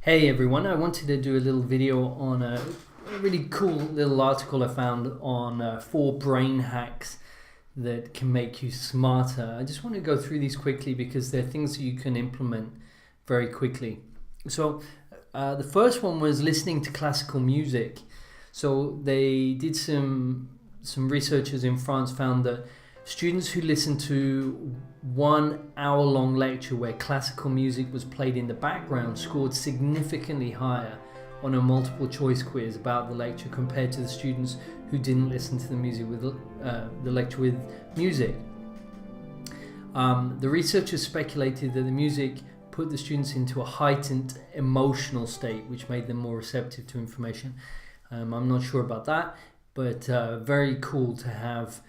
Hey everyone, I wanted to do a little video on a really cool little article I found on 4 brain hacks that can make you smarter. I just want to go through these quickly because they're things that you can implement very quickly. So the first one was listening to classical music. So they did some researchers in France found that students who listened to 1 hour long lecture where classical music was played in the background scored significantly higher on a multiple choice quiz about the lecture compared to the students who didn't listen to the music with the lecture with music. The researchers speculated that the music put the students into a heightened emotional state, which made them more receptive to information. I'm not sure about that, but very cool to have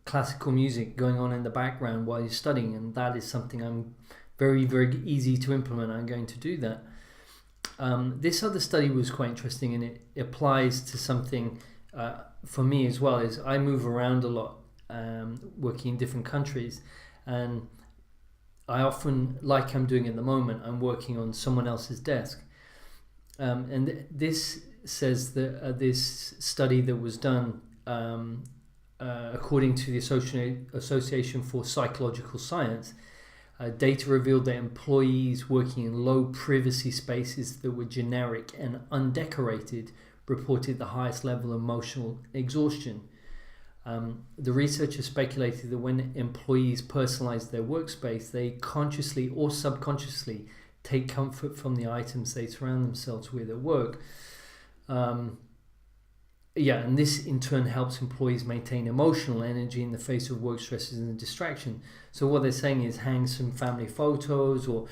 classical music going on in the background while you're studying, and that is something I'm very easy to implement. I'm going to do that. This other study was quite interesting, and it applies to something for me as well. Is I move around a lot, working in different countries, and I often, like I'm doing at the moment, I'm working on someone else's desk, and this says that this study that was done according to the Association for Psychological Science, data revealed that employees working in low privacy spaces that were generic and undecorated reported the highest level of emotional exhaustion. The researchers speculated that when employees personalize their workspace, they consciously or subconsciously take comfort from the items they surround themselves with at work. And this in turn helps employees maintain emotional energy in the face of work stresses and distraction. So what they're saying is hang some family photos, or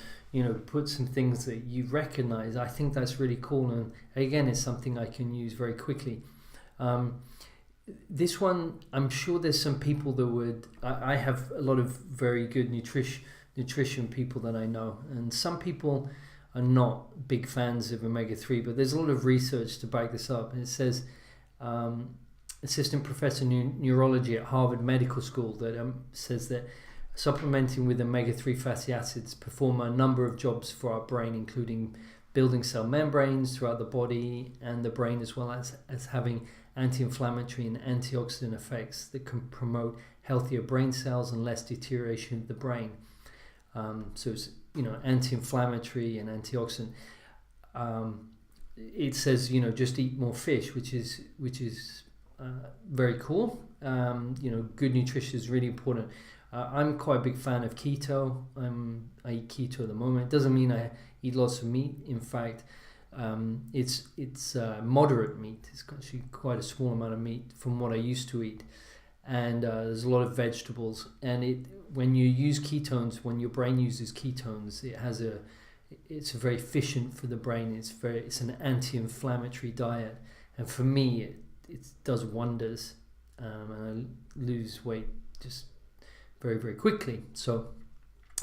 put some things that you recognize. I think that's really cool, and again, it's something I can use very quickly. This one, I'm sure there's some people that would. I have a lot of very good nutrition people that I know, and some people are not big fans of omega-3, but there's a lot of research to back this up, and it says assistant professor neurology at Harvard Medical School that says that supplementing with omega-3 fatty acids perform a number of jobs for our brain, including building cell membranes throughout the body and the brain, as well as having anti-inflammatory and antioxidant effects that can promote healthier brain cells and less deterioration of the brain. So it's anti-inflammatory and antioxidant. It says just eat more fish, which is very cool. Good nutrition is really important. I'm quite a big fan of keto. I eat keto at the moment. It doesn't mean I eat lots of meat. In fact, it's moderate meat. It's actually quite a small amount of meat from what I used to eat, and there's a lot of vegetables. And when you use ketones, when your brain uses ketones, it's very efficient for the brain. It's an anti-inflammatory diet, and for me it does wonders, and I lose weight just very quickly. So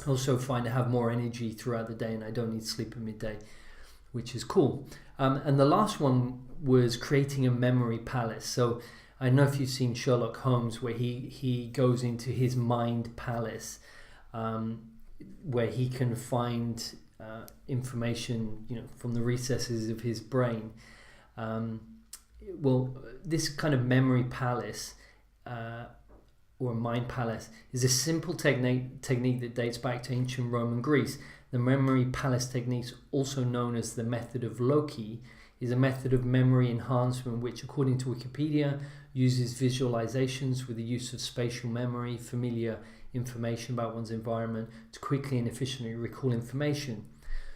I also find I have more energy throughout the day, and I don't need sleep at midday, which is cool. And the last one was creating a memory palace. So I don't know if you've seen Sherlock Holmes, where he goes into his mind palace, where he can find information from the recesses of his brain. This kind of memory palace or mind palace is a simple technique that dates back to ancient Rome and Greece. The memory palace technique, also known as the method of Loki, is a method of memory enhancement which, according to Wikipedia, uses visualizations with the use of spatial memory, familiar information about one's environment, to quickly and efficiently recall information.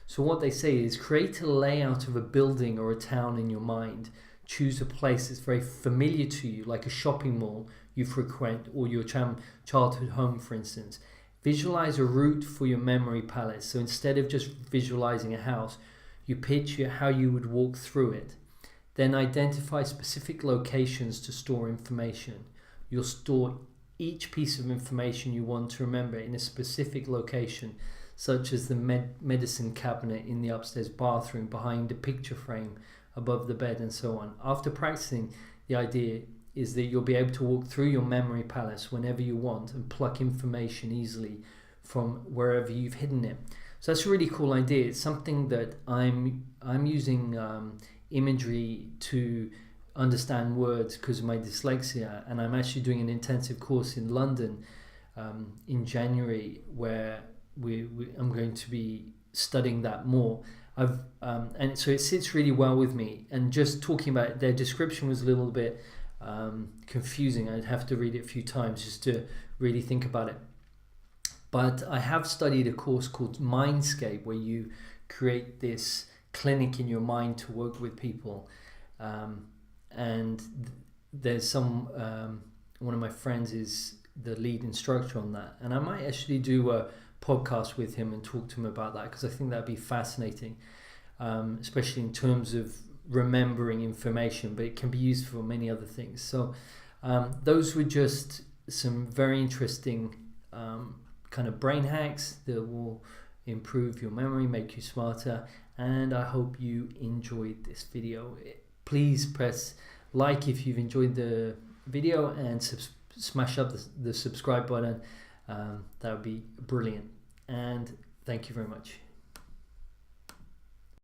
So what they say is create a layout of a building or a town in your mind. Choose a place that's very familiar to you, like a shopping mall you frequent or your childhood home, for instance. Visualize a route for your memory palace. So instead of just visualizing a house, you picture how you would walk through it. Then identify specific locations to store information. You'll store each piece of information you want to remember in a specific location, such as the medicine cabinet in the upstairs bathroom, behind a picture frame above the bed, and so on. After practicing, the idea is that you'll be able to walk through your memory palace whenever you want and pluck information easily from wherever you've hidden it. So that's a really cool idea. It's something that I'm using imagery to understand words because of my dyslexia, and I'm actually doing an intensive course in London in January where I'm going to be studying that more. And so it sits really well with me. And just talking about it, their description was a little bit confusing. I'd have to read it a few times just to really think about it. But I have studied a course called Mindscape, where you create this clinic in your mind to work with people. And there's some, one of my friends is the lead instructor on that. And I might actually do a podcast with him and talk to him about that, because I think that'd be fascinating, especially in terms of remembering information, but it can be used for many other things. So those were just some very interesting kind of brain hacks that will improve your memory, make you smarter, and I hope you enjoyed this video. Please press like if you've enjoyed the video, and smash up the subscribe button. That would be brilliant, and thank you very much.